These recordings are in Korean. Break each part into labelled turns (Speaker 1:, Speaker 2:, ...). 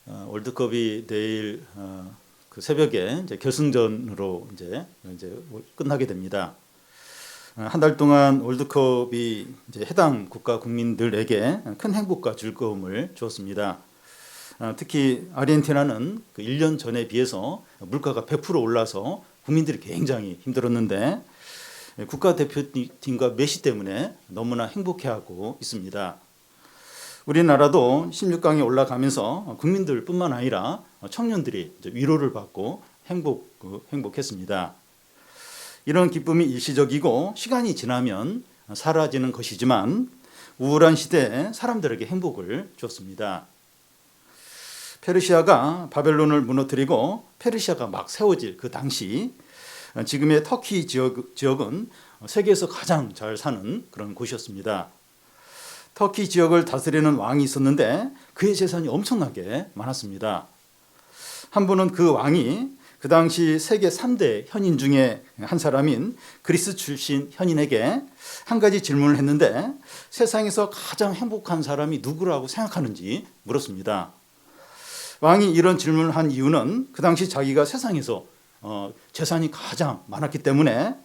Speaker 1: 월드컵이 내일 그 새벽에 이제 결승전으로 이제 끝나게 됩니다. 한 달 동안 월드컵이 이제 해당 국가 국민들에게 큰 행복과 즐거움을 주었습니다. 특히 아르헨티나는 그 1년 전에 비해서 물가가 100% 올라서 국민들이 굉장히 힘들었는데 국가대표팀과 메시 때문에 너무나 행복해하고 있습니다. 우리나라도 16강에 올라가면서 국민들뿐만 아니라 청년들이 위로를 받고 행복했습니다. 이런 기쁨이 일시적이고 시간이 지나면 사라지는 것이지만 우울한 시대에 사람들에게 행복을 주었습니다. 페르시아가 바벨론을 무너뜨리고 페르시아가 막 세워질 그 당시 지금의 터키 지역은 세계에서 가장 잘 사는 그런 곳이었습니다. 터키 지역을 다스리는 왕이 있었는데 그의 재산이 엄청나게 많았습니다. 한 분은 그 왕이 그 당시 세계 3대 현인 중에 한 사람인 그리스 출신 현인에게 한 가지 질문을 했는데 세상에서 가장 행복한 사람이 누구라고 생각하는지 물었습니다. 왕이 이런 질문을 한 이유는 그 당시 자기가 세상에서 재산이 가장 많았기 때문에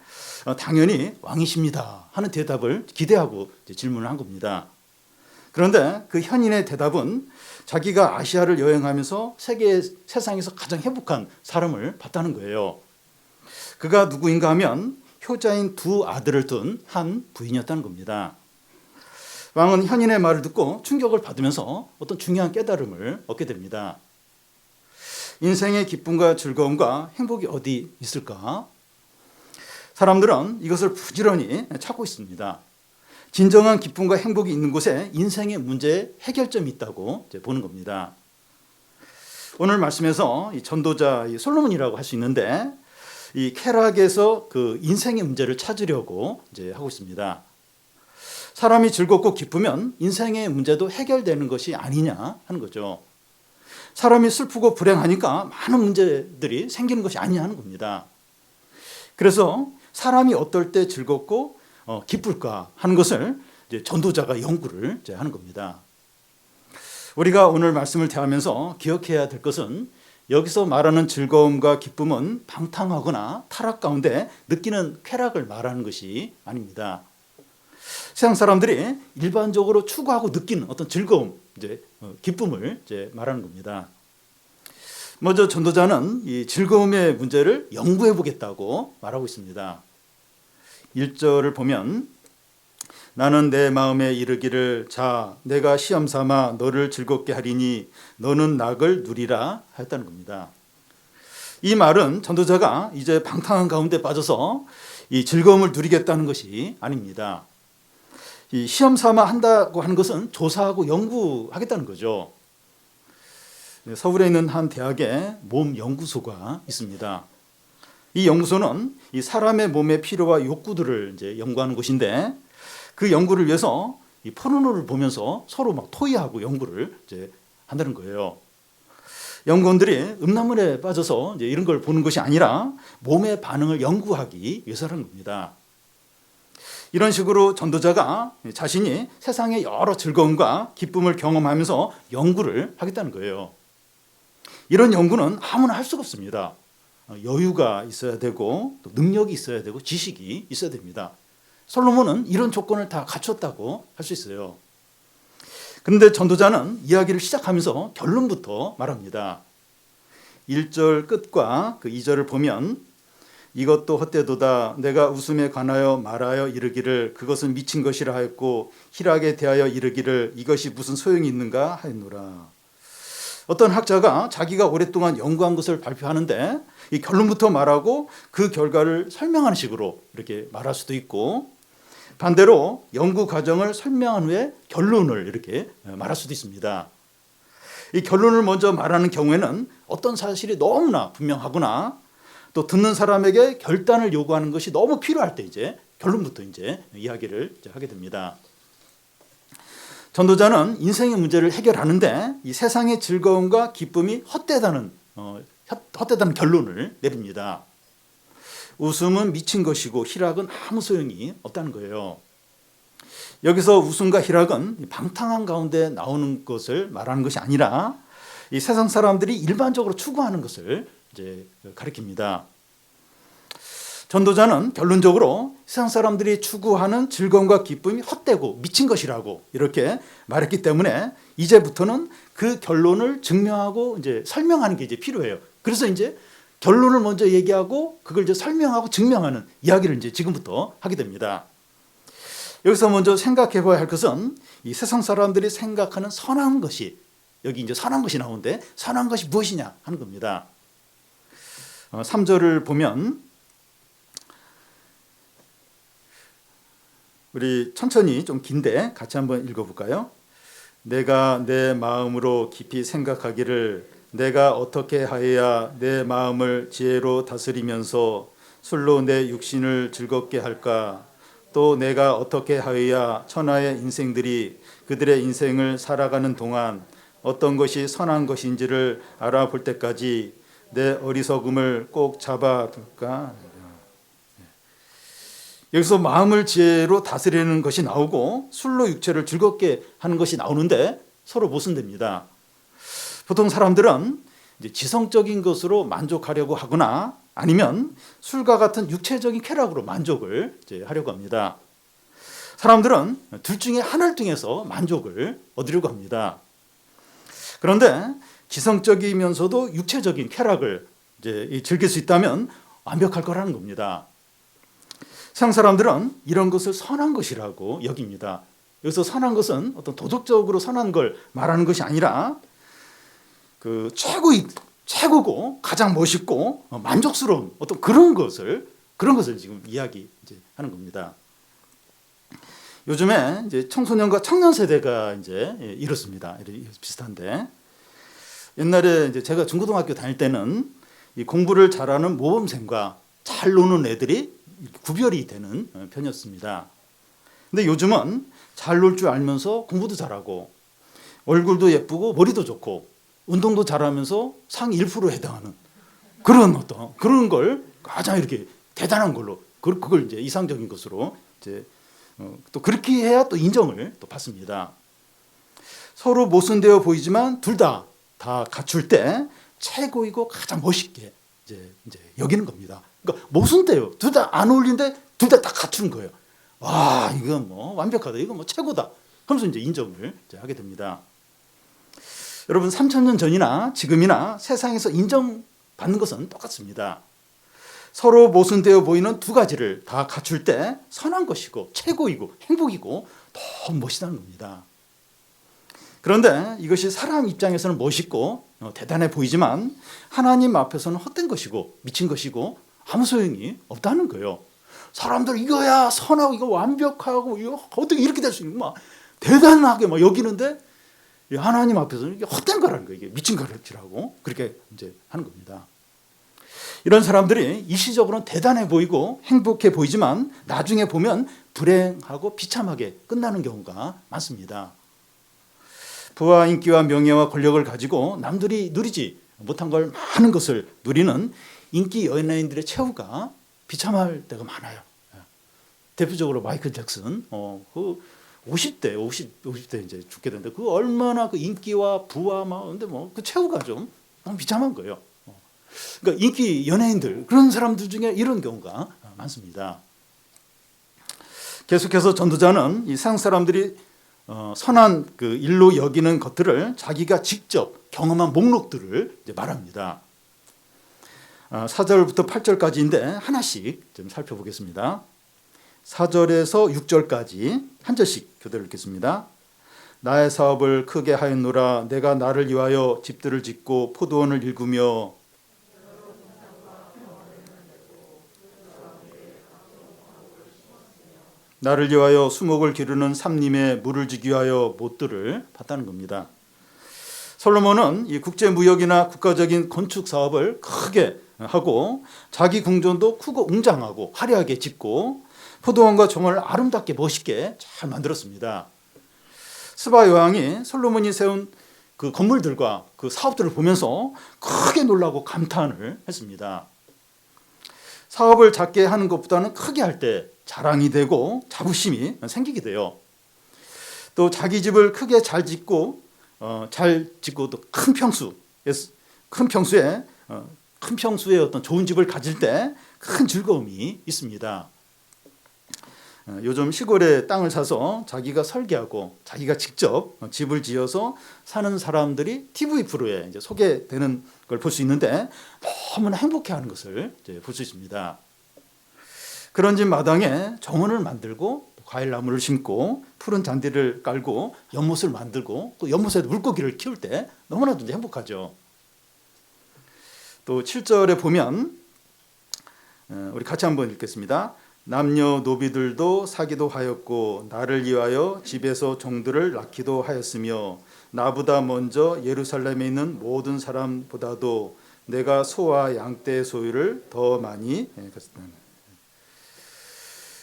Speaker 1: 당연히 왕이십니다 하는 대답을 기대하고 질문을 한 겁니다. 그런데 그 현인의 대답은 자기가 아시아를 여행하면서 세상에서 가장 행복한 사람을 봤다는 거예요. 그가 누구인가 하면 효자인 두 아들을 둔 한 부인이었다는 겁니다. 왕은 현인의 말을 듣고 충격을 받으면서 어떤 중요한 깨달음을 얻게 됩니다. 인생의 기쁨과 즐거움과 행복이 어디 있을까? 사람들은 이것을 부지런히 찾고 있습니다. 진정한 기쁨과 행복이 있는 곳에 인생의 문제의 해결점이 있다고 보는 겁니다. 오늘 말씀에서 이 전도자 솔로몬이라고 할 수 있는데 이 쾌락에서 그 인생의 문제를 찾으려고 하고 있습니다. 사람이 즐겁고 기쁘면 인생의 문제도 해결되는 것이 아니냐 하는 거죠. 사람이 슬프고 불행하니까 많은 문제들이 생기는 것이 아니냐 하는 겁니다. 그래서 사람이 어떨 때 즐겁고 기쁠까 하는 것을 전도자가 연구를 하는 겁니다. 우리가 오늘 말씀을 대하면서 기억해야 될 것은 여기서 말하는 즐거움과 기쁨은 방탕하거나 타락 가운데 느끼는 쾌락을 말하는 것이 아닙니다. 세상 사람들이 일반적으로 추구하고 느끼는 어떤 즐거움, 기쁨을 말하는 겁니다. 먼저 전도자는 이 즐거움의 문제를 연구해 보겠다고 말하고 있습니다. 1절을 보면 나는 내 마음에 이르기를 자 내가 시험 삼아 너를 즐겁게 하리니 너는 낙을 누리라 하였다는 겁니다. 이 말은 전도자가 이제 방탕한 가운데 빠져서 이 즐거움을 누리겠다는 것이 아닙니다. 이 시험 삼아 한다고 하는 것은 조사하고 연구하겠다는 거죠. 서울에 있는 한 대학에 몸 연구소가 있습니다. 이 연구소는 이 사람의 몸의 필요와 욕구들을 연구하는 곳인데 그 연구를 위해서 이 포르노를 보면서 서로 막 토의하고 연구를 한다는 거예요. 연구원들이 음란물에 빠져서 이런 걸 보는 것이 아니라 몸의 반응을 연구하기 위해서라는 겁니다. 이런 식으로 전도자가 자신이 세상의 여러 즐거움과 기쁨을 경험하면서 연구를 하겠다는 거예요. 이런 연구는 아무나 할 수가 없습니다. 여유가 있어야 되고 또 능력이 있어야 되고 지식이 있어야 됩니다. 솔로몬은 이런 조건을 다 갖췄다고 할 수 있어요. 그런데 전도자는 이야기를 시작하면서 결론부터 말합니다. 1절 끝과 그 2절을 보면 이것도 헛되도다 내가 웃음에 관하여 말하여 이르기를 그것은 미친 것이라 하였고 희락에 대하여 이르기를 이것이 무슨 소용이 있는가 하였노라. 어떤 학자가 자기가 오랫동안 연구한 것을 발표하는데 이 결론부터 말하고 그 결과를 설명하는 식으로 이렇게 말할 수도 있고 반대로 연구 과정을 설명한 후에 결론을 이렇게 말할 수도 있습니다. 이 결론을 먼저 말하는 경우에는 어떤 사실이 너무나 분명하거나 또 듣는 사람에게 결단을 요구하는 것이 너무 필요할 때 결론부터 이야기를 하게 됩니다. 전도자는 인생의 문제를 해결하는데 이 세상의 즐거움과 기쁨이 헛되다는 결론을 내립니다. 웃음은 미친 것이고 희락은 아무 소용이 없다는 거예요. 여기서 웃음과 희락은 방탕한 가운데 나오는 것을 말하는 것이 아니라 이 세상 사람들이 일반적으로 추구하는 것을 이제 가리킵니다. 전도자는 결론적으로 세상 사람들이 추구하는 즐거움과 기쁨이 헛되고 미친 것이라고 이렇게 말했기 때문에 이제부터는 그 결론을 증명하고 이제 설명하는 게 이제 필요해요. 그래서 이제 결론을 먼저 얘기하고 그걸 이제 설명하고 증명하는 이야기를 이제 지금부터 하게 됩니다. 여기서 먼저 생각해 봐야 할 것은 이 세상 사람들이 생각하는 선한 것이, 여기 이제 선한 것이 나오는데 선한 것이 무엇이냐 하는 겁니다. 3절을 보면 우리 천천히 좀 긴데 같이 한번 읽어볼까요? 내가 내 마음으로 깊이 생각하기를 내가 어떻게 하여야 내 마음을 지혜로 다스리면서 술로 내 육신을 즐겁게 할까? 또 내가 어떻게 하여야 천하의 인생들이 그들의 인생을 살아가는 동안 어떤 것이 선한 것인지를 알아볼 때까지 내 어리석음을 꼭 잡아둘까? 여기서 마음을 지혜로 다스리는 것이 나오고 술로 육체를 즐겁게 하는 것이 나오는데 서로 모순됩니다. 보통 사람들은 이제 지성적인 것으로 만족하려고 하거나 아니면 술과 같은 육체적인 쾌락으로 만족을 이제 하려고 합니다. 사람들은 둘 중에 하나를 통해서 만족을 얻으려고 합니다. 그런데 지성적이면서도 육체적인 쾌락을 이제 즐길 수 있다면 완벽할 거라는 겁니다. 세상 사람들은 이런 것을 선한 것이라고 여깁니다. 여기서 선한 것은 어떤 도덕적으로 선한 걸 말하는 것이 아니라 그 최고고 가장 멋있고 만족스러운 어떤 그런 것을 지금 이야기하는 겁니다. 요즘에 이제 청소년과 청년 세대가 이제 이렇습니다. 비슷한데 옛날에 이제 제가 중고등학교 다닐 때는 이 공부를 잘하는 모범생과 잘 노는 애들이 구별이 되는 편이었습니다. 근데 요즘은 잘 놀 줄 알면서 공부도 잘하고 얼굴도 예쁘고 머리도 좋고 운동도 잘하면서 상위 1%에 해당하는 그런 걸 가장 이렇게 대단한 걸로 그걸 이제 이상적인 것으로 이제 또 그렇게 해야 또 인정을 또 받습니다. 서로 모순되어 보이지만 둘 다 갖출 때 최고이고 가장 멋있게 이제 여기는 겁니다. 그러니까 모순돼요. 둘 다 안 어울리는데 둘 다 갖추는 거예요. 와, 이거 뭐 완벽하다. 이거 뭐 최고다. 하면서 이제 인정을 이제 하게 됩니다. 여러분 3,000년 전이나 지금이나 세상에서 인정받는 것은 똑같습니다. 서로 모순되어 보이는 두 가지를 다 갖출 때 선한 것이고 최고이고 행복이고 더 멋있다는 겁니다. 그런데 이것이 사람 입장에서는 멋있고 대단해 보이지만 하나님 앞에서는 헛된 것이고 미친 것이고 아무 소용이 없다는 거예요. 사람들 이거야 선하고 이거 완벽하고 이거 어떻게 이렇게 될 수 있는 막 대단하게 막 여기는데 하나님 앞에서는 이게 헛된 거라는 거예요. 이게 미친 거라고 그렇게 이제 하는 겁니다. 이런 사람들이 일시적으로는 대단해 보이고 행복해 보이지만 나중에 보면 불행하고 비참하게 끝나는 경우가 많습니다. 부와 인기와 명예와 권력을 가지고 남들이 누리지 못한 걸 많은 것을 누리는 인기 연예인들의 최후가 비참할 때가 많아요. 대표적으로 마이클 잭슨, 그 50대 이제 죽게 되는데 그 얼마나 그 인기와 부와 막 근데 뭐 그 최후가 좀 너무 비참한 거예요. 그러니까 인기 연예인들 그런 사람들 중에 이런 경우가 많습니다. 계속해서 전도자는 이 세상 사람들이 선한 그 일로 여기는 것들을 자기가 직접 경험한 목록들을 이제 말합니다. 4절부터 8절까지인데 하나씩 좀 살펴보겠습니다. 4절에서 6절까지 한 절씩 교대로 읽겠습니다. 나의 사업을 크게 하였노라. 내가 나를 위하여 집들을 짓고 포도원을 일구며 나를 위하여 수목을 기르는 삼림에 물을 주기 위하여 못들을 봤다는 겁니다. 솔로몬은 이 국제무역이나 국가적인 건축 사업을 크게 하고 자기 궁전도 크고 웅장하고 화려하게 짓고 포도원과 정원을 아름답게 멋있게 잘 만들었습니다. 스바 여왕이 솔로몬이 세운 그 건물들과 그 사업들을 보면서 크게 놀라고 감탄을 했습니다. 사업을 작게 하는 것보다는 크게 할 때 자랑이 되고 자부심이 생기게 돼요. 또 자기 집을 크게 잘 짓고 잘 짓고 또 큰 평수에 어떤 좋은 집을 가질 때 큰 즐거움이 있습니다. 요즘 시골에 땅을 사서 자기가 설계하고 자기가 직접 집을 지어서 사는 사람들이 TV 프로에 이제 소개되는 걸 볼 수 있는데 너무나 행복해하는 것을 볼 수 있습니다. 그런 집 마당에 정원을 만들고 과일나무를 심고 푸른 잔디를 깔고 연못을 만들고 또 연못에 물고기를 키울 때 너무나도 행복하죠. 또 7절에 보면 우리 같이 한번 읽겠습니다. 남녀 노비들도 사기도 하였고 나를 위하여 집에서 종들을 낳기도 하였으며 나보다 먼저 예루살렘에 있는 모든 사람보다도 내가 소와 양떼의 소유를 더 많이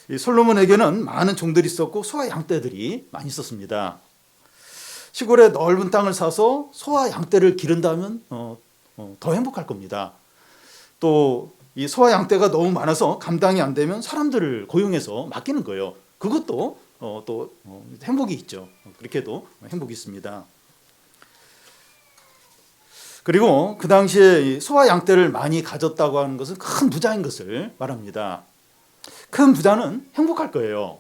Speaker 1: 이 솔로몬에게는 많은 종들이 있었고 소와 양떼들이 많이 있었습니다. 시골에 넓은 땅을 사서 소와 양떼를 기른다면 더 행복할 겁니다. 또 이 소와 양떼가 너무 많아서 감당이 안 되면 사람들을 고용해서 맡기는 거예요. 그것도 또 행복이 있죠. 그렇게도 행복이 있습니다. 그리고 그 당시에 소와 양떼를 많이 가졌다고 하는 것은 큰 부자인 것을 말합니다. 큰 부자는 행복할 거예요.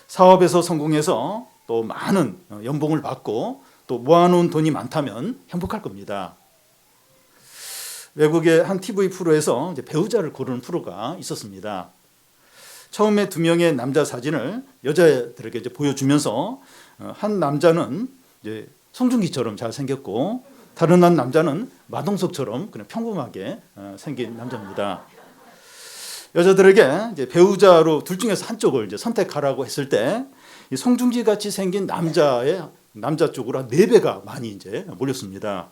Speaker 1: 사업에서 성공해서 또 많은 연봉을 받고 또 모아놓은 돈이 많다면 행복할 겁니다. 외국의 한 TV 프로에서 이제 배우자를 고르는 프로가 있었습니다. 처음에 2명의 남자 사진을 여자들에게 이제 보여주면서 한 남자는 이제 송중기처럼 잘 생겼고 다른 한 남자는 마동석처럼 그냥 평범하게 생긴 남자입니다. 여자들에게 이제 배우자로 둘 중에서 한쪽을 이제 선택하라고 했을 때 이 송중기 같이 생긴 남자 쪽으로 한 4배가 많이 이제 몰렸습니다.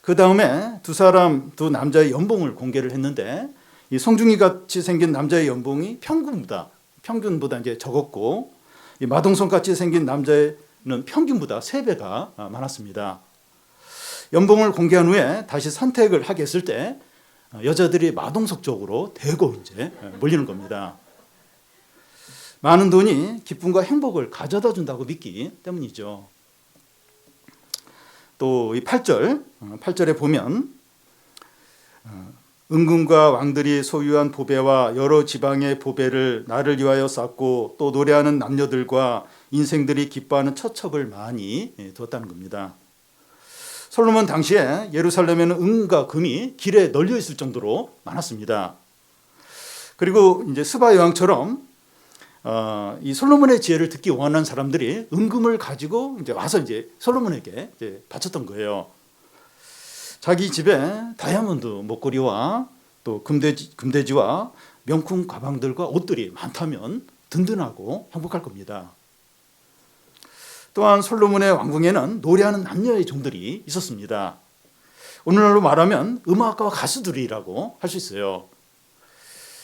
Speaker 1: 그 다음에 두 남자의 연봉을 공개를 했는데 이 송중기 같이 생긴 남자의 연봉이 평균보다 이제 적었고 이 마동석 같이 생긴 남자는 평균보다 3배가 많았습니다. 연봉을 공개한 후에 다시 선택을 하게 했을 때 여자들이 마동석 쪽으로 대거 이제 몰리는 겁니다. 많은 돈이 기쁨과 행복을 가져다 준다고 믿기 때문이죠. 또 이 8절에 보면 은금과 왕들이 소유한 보배와 여러 지방의 보배를 나를 위하여 쌓고 또 노래하는 남녀들과 인생들이 기뻐하는 처첩을 많이 두었다는 겁니다. 솔로몬 당시에 예루살렘에는 은과 금이 길에 널려 있을 정도로 많았습니다. 그리고 이제 스바 여왕처럼 이 솔로몬의 지혜를 듣기 원하는 사람들이 은금을 가지고 이제 와서 이제 솔로몬에게 이제 바쳤던 거예요. 자기 집에 다이아몬드 목걸이와 또 금돼지와 명품 가방들과 옷들이 많다면 든든하고 행복할 겁니다. 또한 솔로몬의 왕궁에는 노래하는 남녀의 종들이 있었습니다. 오늘날로 말하면 음악가와 가수들이라고 할 수 있어요.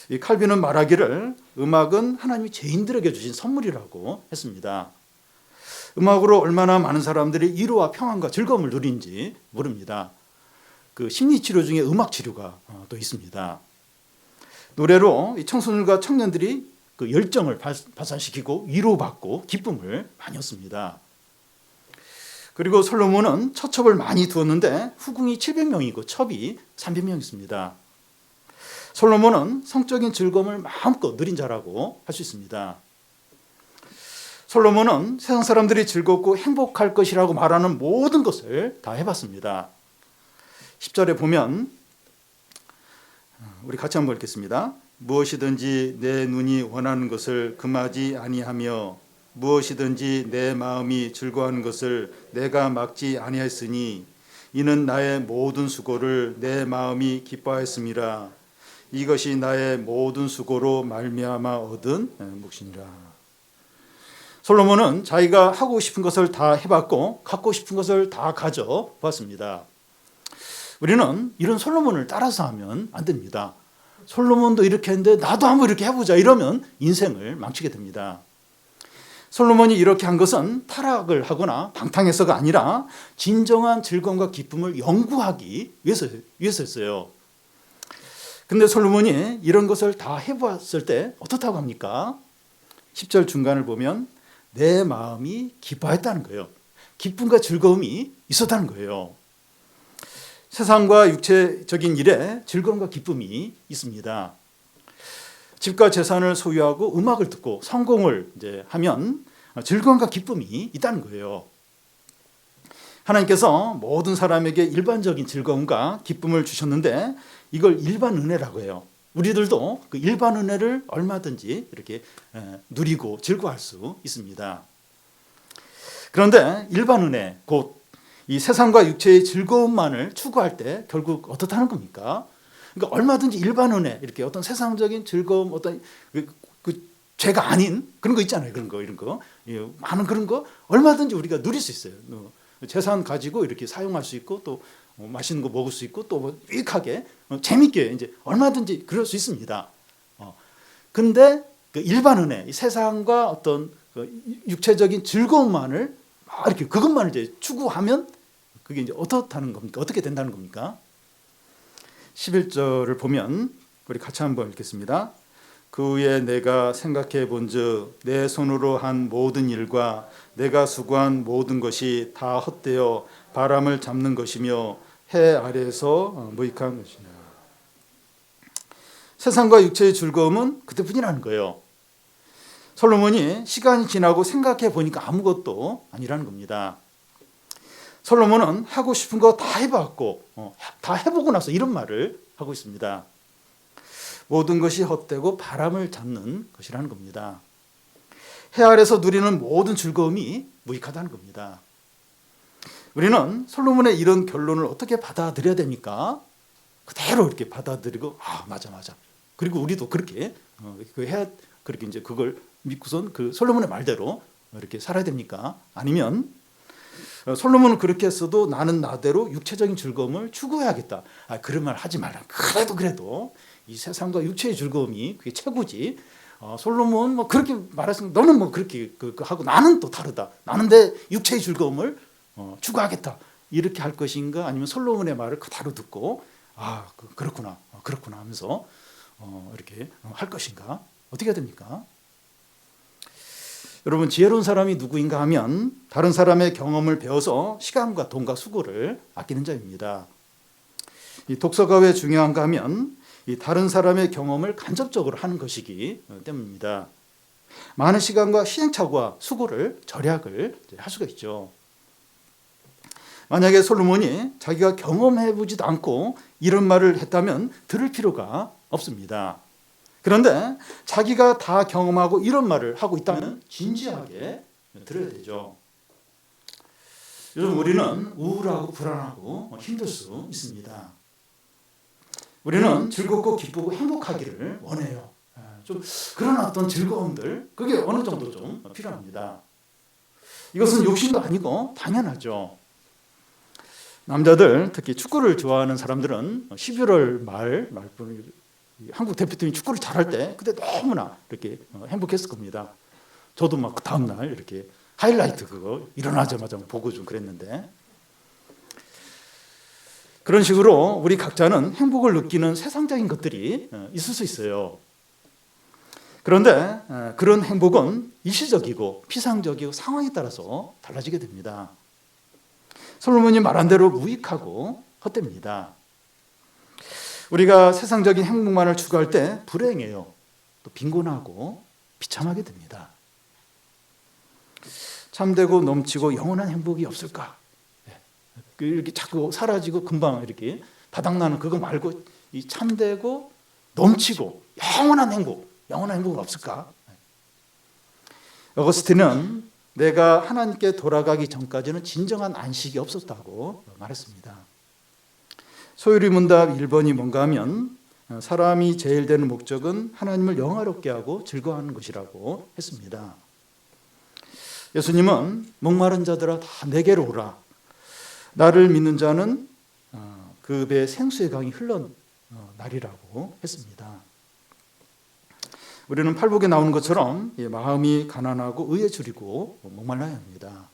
Speaker 1: 이 칼빈은 말하기를 음악은 하나님이 죄인들에게 주신 선물이라고 했습니다. 음악으로 얼마나 많은 사람들이 위로와 평안과 즐거움을 누린지 모릅니다. 그 심리치료 중에 음악치료가 또 있습니다. 노래로 이 청소년과 청년들이 그 열정을 발산시키고 위로받고 기쁨을 많이 얻습니다. 그리고 솔로몬은 처첩을 많이 두었는데 후궁이 700명이고 첩이 300명 있습니다. 솔로몬은 성적인 즐거움을 마음껏 누린 자라고 할 수 있습니다. 솔로몬은 세상 사람들이 즐겁고 행복할 것이라고 말하는 모든 것을 다 해봤습니다. 10절에 보면 우리 같이 한번 읽겠습니다. 무엇이든지 내 눈이 원하는 것을 금하지 아니하며 무엇이든지 내 마음이 즐거워하는 것을 내가 막지 아니하였으니 이는 나의 모든 수고를 내 마음이 기뻐하였음이라. 이것이 나의 모든 수고로 말미암아 얻은 몫이니라. 솔로몬은 자기가 하고 싶은 것을 다 해봤고 갖고 싶은 것을 다 가져봤습니다. 우리는 이런 솔로몬을 따라서 하면 안 됩니다. 솔로몬도 이렇게 했는데 나도 한번 이렇게 해보자 이러면 인생을 망치게 됩니다. 솔로몬이 이렇게 한 것은 타락을 하거나 방탕해서가 아니라 진정한 즐거움과 기쁨을 연구하기 위해서였어요. 근데 솔로몬이 이런 것을 다 해보았을 때 어떻다고 합니까? 10절 중간을 보면 내 마음이 기뻐했다는 거예요. 기쁨과 즐거움이 있었다는 거예요. 세상과 육체적인 일에 즐거움과 기쁨이 있습니다. 집과 재산을 소유하고 음악을 듣고 성공을 이제 하면 즐거움과 기쁨이 있다는 거예요. 하나님께서 모든 사람에게 일반적인 즐거움과 기쁨을 주셨는데 이걸 일반 은혜라고 해요. 우리들도 그 일반 은혜를 얼마든지 이렇게 누리고 즐거워할 수 있습니다. 그런데 일반 은혜, 곧 이 세상과 육체의 즐거움만을 추구할 때 결국 어떻다는 겁니까? 그러니까 얼마든지 일반 은혜, 이렇게 어떤 세상적인 즐거움, 어떤 그 죄가 아닌 그런 거 있잖아요. 그런 거, 이런 거. 많은 그런 거 얼마든지 우리가 누릴 수 있어요. 재산 가지고 이렇게 사용할 수 있고 또 맛있는 거 먹을 수 있고 또 유익하게 재밌게 이제 얼마든지 그럴 수 있습니다. 근데 그 일반 은혜, 세상과 어떤 육체적인 즐거움만을 이렇게 그것만을 이제 추구하면 그게 이제 어떻다는 겁니까? 어떻게 된다는 겁니까? 11절을 보면 우리 같이 한번 읽겠습니다. 그 후에 내가 생각해 본즉 내 손으로 한 모든 일과 내가 수고한 모든 것이 다 헛되어 바람을 잡는 것이며 해 아래에서 무익한 것이냐. 세상과 육체의 즐거움은 그때뿐이라는 거예요. 솔로몬이 시간이 지나고 생각해 보니까 아무것도 아니라는 겁니다. 솔로몬은 하고 싶은 거 다 해봤고 다 해보고 나서 이런 말을 하고 있습니다. 모든 것이 헛되고 바람을 잡는 것이라는 겁니다. 해 아래서 누리는 모든 즐거움이 무익하다는 겁니다. 우리는 솔로몬의 이런 결론을 어떻게 받아들여야 됩니까? 그대로 이렇게 받아들이고 맞아. 그리고 우리도 그렇게 그렇게 이제 그걸 믿고선 그 솔로몬의 말대로 이렇게 살아야 됩니까? 아니면 솔로몬은 그렇게 했어도 나는 나대로 육체적인 즐거움을 추구해야겠다. 그런 말 하지 말라. 그래도 이 세상과 육체의 즐거움이 그게 최고지. 솔로몬 뭐 그렇게 말했으면 너는 뭐 그렇게 하고 나는 또 다르다. 나는 내 육체의 즐거움을 추구하겠다. 이렇게 할 것인가? 아니면 솔로몬의 말을 그대로 듣고 그렇구나 하면서 이렇게 할 것인가? 어떻게 해야 됩니까? 여러분, 지혜로운 사람이 누구인가 하면 다른 사람의 경험을 배워서 시간과 돈과 수고를 아끼는 자입니다. 이 독서가 왜 중요한가 하면 이 다른 사람의 경험을 간접적으로 하는 것이기 때문입니다. 많은 시간과 시행착오와 수고를 절약을 할 수가 있죠. 만약에 솔로몬이 자기가 경험해보지도 않고 이런 말을 했다면 들을 필요가 없습니다. 그런데 자기가 다 경험하고 이런 말을 하고 있다면 진지하게 들어야 되죠. 요즘 우리는 우울하고 불안하고 힘들 수 있습니다. 우리는 즐겁고 기쁘고 행복하기를 원해요. 좀 그런 어떤 즐거움들, 그게 어느 정도 좀 필요합니다. 이것은 욕심도 아니고 당연하죠. 남자들, 특히 축구를 좋아하는 사람들은 11월 말뿐 한국 대표팀이 축구를 잘할 때 그때 너무나 이렇게 행복했을 겁니다. 저도 막 다음 날 이렇게 하이라이트 그거 일어나자마자 보고 좀 그랬는데, 그런 식으로 우리 각자는 행복을 느끼는 세상적인 것들이 있을 수 있어요. 그런데 그런 행복은 일시적이고 피상적이고 상황에 따라서 달라지게 됩니다. 솔로몬이 말한 대로 무익하고 헛됩니다. 우리가 세상적인 행복만을 추구할 때 불행해요. 또 빈곤하고 비참하게 됩니다. 참되고 넘치고 영원한 행복이 없을까? 이렇게 자꾸 사라지고 금방 이렇게 바닥나는 그거 말고 이 참되고 넘치고 영원한 행복은 없을까? 어거스틴은 내가 하나님께 돌아가기 전까지는 진정한 안식이 없었다고 말했습니다. 소유리 문답 1번이 뭔가 하면 사람이 제일 되는 목적은 하나님을 영화롭게 하고 즐거워하는 것이라고 했습니다. 예수님은 목마른 자들아 다 내게로 오라. 나를 믿는 자는 그 배에 생수의 강이 흘러 나리라고 했습니다. 우리는 팔복에 나오는 것처럼 마음이 가난하고 의에 줄이고 목말라야 합니다.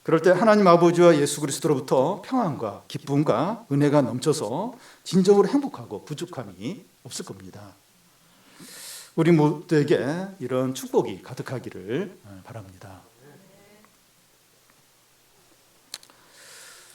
Speaker 1: 그럴 때 하나님 아버지와 예수 그리스도로부터 평안과 기쁨과 은혜가 넘쳐서 진정으로 행복하고 부족함이 없을 겁니다. 우리 모두에게 이런 축복이 가득하기를 바랍니다.